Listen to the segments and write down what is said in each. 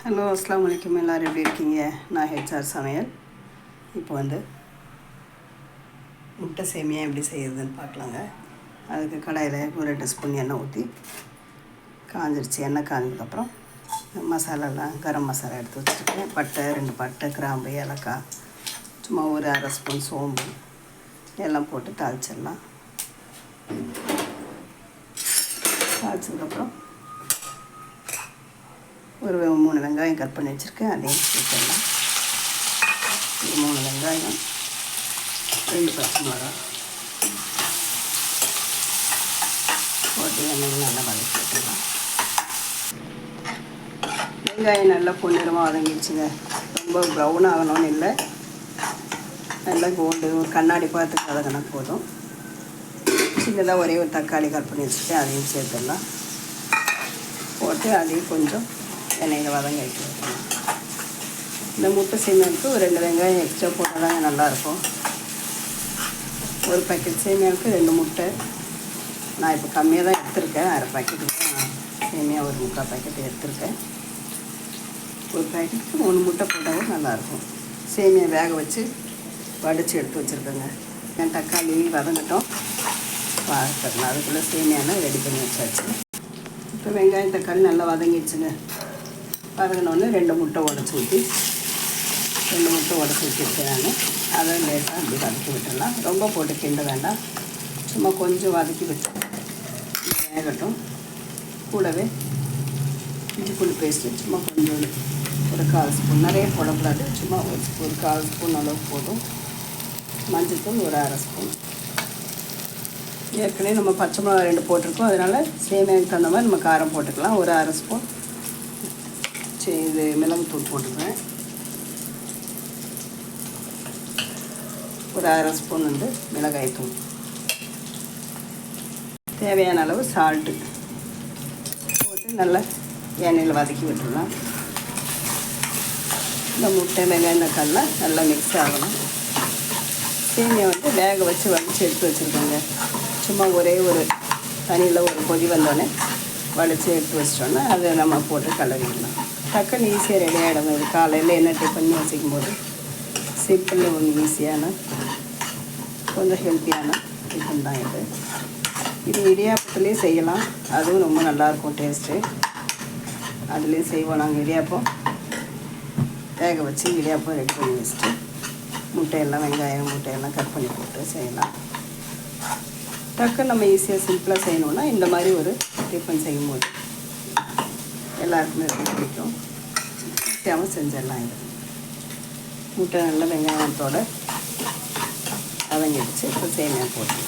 Hello அஸ்ஸலாமு அலைக்கும். எல்லோரும் எப்படி இருக்கீங்க? நான் ஹெச்ஆர் சமையல். இப்போ முட்டை சேமியா எப்படி செய்யுதுன்னு பார்க்கலாங்க. அதுக்கு கடாயில் ஒரு 2 ஸ்பூன் எண்ணெய் ஊற்றி காஞ்சிருச்சு. எண்ணெய் காஞ்சதுக்கப்புறம் மசாலாலாம் கரம் மசாலா எடுத்து வச்சுருக்கேன். பட்டை 2 பட்டை, கிராம்பு, ஏலக்காய், சும்மா ஒரு 1/2 ஸ்பூன் சோம்பு எல்லாம் போட்டு தாளிச்சிடலாம். தாளிச்சதுக்கப்புறம் ஒரு 3 வெங்காயம் கட் பண்ணி வச்சுருக்கேன், அதையும் சேர்த்துடலாம். ஒரு 3 வெங்காயம், 2 பச்சை மிளகா போட்டு எண்ணெயில் நல்லா வதக்கி விட்டுடலாம். வெங்காயம் நல்லா பொன்னிறமாக வதங்கிடுச்சுங்க. ரொம்ப ப்ரௌன் ஆகணும்னு இல்லை, நல்லா கோல்டு ஒரு கண்ணாடி பார்த்து வதங்கினா போதும். சின்னதாக ஒரே ஒரு தக்காளி கட் பண்ணி வச்சுட்டு அதையும் சேர்த்துடலாம். போட்டு அதையும் கொஞ்சம் எண்ணெயில் வதங்க வைக்கலாம். இந்த முட்டை சேமியாவுக்கு ஒரு 2 வெங்காயம் எக்ஸ்ட்ரா போட்டால் தாங்க நல்லாயிருக்கும். ஒரு பேக்கெட் சேமியாவுக்கு 2 முட்டை. நான் இப்போ கம்மியாக தான் எடுத்திருக்கேன். 1/2 பேக்கெட்டுக்கு தான் சேமியா ஒரு 3/4 பேக்கெட் எடுத்திருக்கேன். ஒரு பேக்கெட்டுக்கு 3 முட்டை போட்டாலும் நல்லாயிருக்கும். சேமியா வேக வச்சு வடித்து எடுத்து வச்சுருக்கேங்க. என் தக்காளி வதங்கட்டும் பார்த்துக்கலாம். அதுக்குள்ளே சேமியாலாம் ரெடி பண்ணி வச்சாச்சு. இப்போ வெங்காயம் தக்காளி நல்லா வதங்கிடுச்சுங்க. வதங்கினோடனே 2 முட்டை உடச்சி ஊற்றிருக்கேன் நான். அதை லேட்டாக அப்படி வதக்கி விட்டுடலாம். ரொம்ப போட்டு கிண்ட வேண்டாம், சும்மா கொஞ்சம் வதக்கி விட்டு வேகட்டும். கூடவே இஞ்சி பூண்டு பேஸ்ட்டு சும்மா கொஞ்சம் ஒரு 1/4 ஸ்பூன், நிறைய போடக்கூடாது, சும்மா ஒரு 1/4 ஸ்பூன் அளவுக்கு போதும். மஞ்சள்தூள் ஒரு 1/2 ஸ்பூன். ஏற்கனவே நம்ம பச்சை மிளகா 2 போட்டிருக்கோம், அதனால் சேமியாவுக்கு தகுந்த மாதிரி நம்ம காரம் போட்டுக்கலாம். ஒரு 1/2 ஸ்பூன் இது மிளகுத்தூள் போட்டுக்குவேன். ஒரு 1/2 ஸ்பூன் மிளகாய்த்தூள். தேவையான அளவு சால்ட்டு போட்டு நல்லா எண்ணெயில் வதக்கி விட்டுடலாம். இந்த முட்டை வெங்காயம் தக்காளிலாம் நல்லா மிக்ஸ் ஆகணும். சேமியா வேக வச்சு வடித்து எடுத்து வச்சுருக்கோங்க. சும்மா ஒரே ஒரு தண்ணியில் ஒரு கொதி வந்தோடனே வடித்து எடுத்து வச்சிட்டோன்னா அதை நம்ம போட்டு கலரிடலாம். டக்குன்னு ஈஸியாக ரெடி ஆகிடும். இது காலையில் என்ன டிஃபன் யோசிக்கும் போது சிம்பிள், ஒன்று ஈஸியான, கொஞ்சம் ஹெல்த்தியான டிஃபன் தான் இது. இது இடியாப்பத்துலேயும் செய்யலாம், அதுவும் ரொம்ப நல்லாயிருக்கும் டேஸ்ட்டு. அதுலேயும் செய்வோம் நாங்கள். இடியாப்பம் வேக வச்சு இடியாப்பம் ரெடி பண்ணி வச்சுட்டு முட்டையெல்லாம் வெங்காயம் முட்டையெல்லாம் கட் பண்ணி போட்டு செய்யலாம். டக்குன்னு நம்ம ஈஸியாக சிம்பிளாக செய்யணுன்னா இந்த மாதிரி ஒரு டிஃபன் செய்யும்போது எல்லாருக்குமே ரொம்ப பிடிக்கும். ஈஸியாகவும் செஞ்சிடலாம். இது முட்டை நல்லா வெங்காயத்தோடு வதங்கிடுச்சு. இப்போ சேமியா போட்டு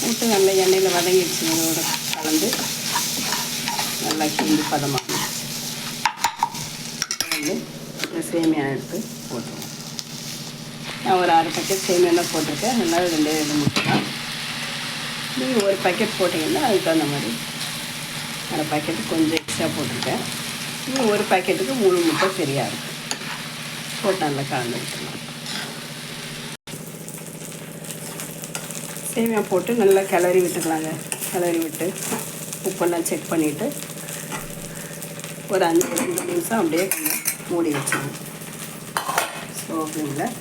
முட்டை நல்லா எண்ணெயில் வதங்கிடுச்சு. இதோட கலந்து நல்லா கிண்டி பதமாக சேமியா எடுத்து போட்டுருவோம். நான் ஒரு 1/2 பேக்கெட் சேமியாலாம் போட்டிருக்கேன். நல்லா 2 முட்டை தான். நீங்கள் ஒரு பேக்கெட் போட்டிங்கன்னா அதுக்கு தகுந்த மாதிரி 1/2 பேக்கெட்டுக்கு கொஞ்சம் எக்ஸ்ட்ரா போட்டிருக்கேன். நீங்கள் ஒரு பேக்கெட்டுக்கு 3 முட்டை சரியாக இருக்கும். போட்டு நல்லா கலந்து விட்டுருலாம். சேமியா போட்டு நல்லா கிளறி விட்டுக்கலாங்க. கிளறி விட்டு உப்பெல்லாம் செக் பண்ணிவிட்டு ஒரு 5-10 நிமிஷம் அப்படியே கொஞ்சம் மூடி வச்சுருங்க. ஸ்லோ ஃப்ளேமில்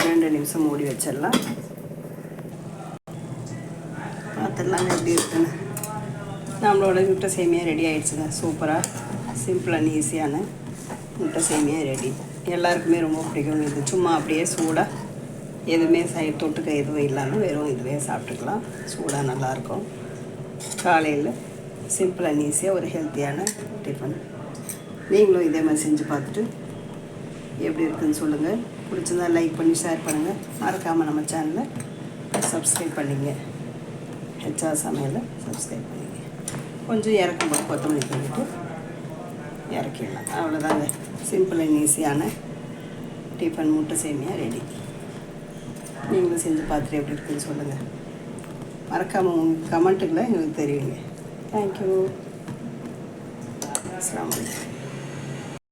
2 நிமிஷம் மூடி வச்சிடலாம். பார்த்துடலாங்க எப்படி இருக்குன்னு. நம்மளோட முட்டை சேமியா ரெடி ஆகிடுச்சுங்க. சூப்பராக சிம்பிள் அண்ட் ஈஸியான முட்டை சேமியா ரெடி. எல்லாருக்குமே ரொம்ப பிடிக்கும். இது சும்மா அப்படியே சூடாக எதுவுமே தொட்டுக்க எதுவும் இல்லாமல் வெறும் இதுவே சாப்பிட்டுக்கலாம். சூடாக நல்லாயிருக்கும். காலையில் சிம்பிள் அண்ட் ஈஸியாக ஒரு ஹெல்த்தியான டிஃபன். நீங்களும் இதே மாதிரி செஞ்சு பார்த்துட்டு எப்படி இருக்குதுன்னு சொல்லுங்கள். பிடிச்சிருந்தா லைக் பண்ணி ஷேர் பண்ணுங்கள். மறக்காமல் நம்ம சேனலை சப்ஸ்கிரைப் பண்ணிங்க. ஹெச்ஆர் சமையலை சப்ஸ்கிரைப் பண்ணிங்க. கொஞ்சம் இறக்கும்போது கொத்தமல்லி பண்ணிவிட்டு இறக்கிடலாம். அவ்வளோதாங்க. சிம்பிள் அண்ட் ஈஸியான டிஃபன் முட்டை சேமியா ரெடி. நீங்களும் செஞ்சு பார்த்துட்டு எப்படி இருக்குன்னு சொல்லுங்கள். மறக்காமல் உங்கள் கமெண்ட்டுகளை எங்களுக்கு தெரியுங்க. தேங்க்யூ. அஸ்ஸலாமு அலைக்கும்.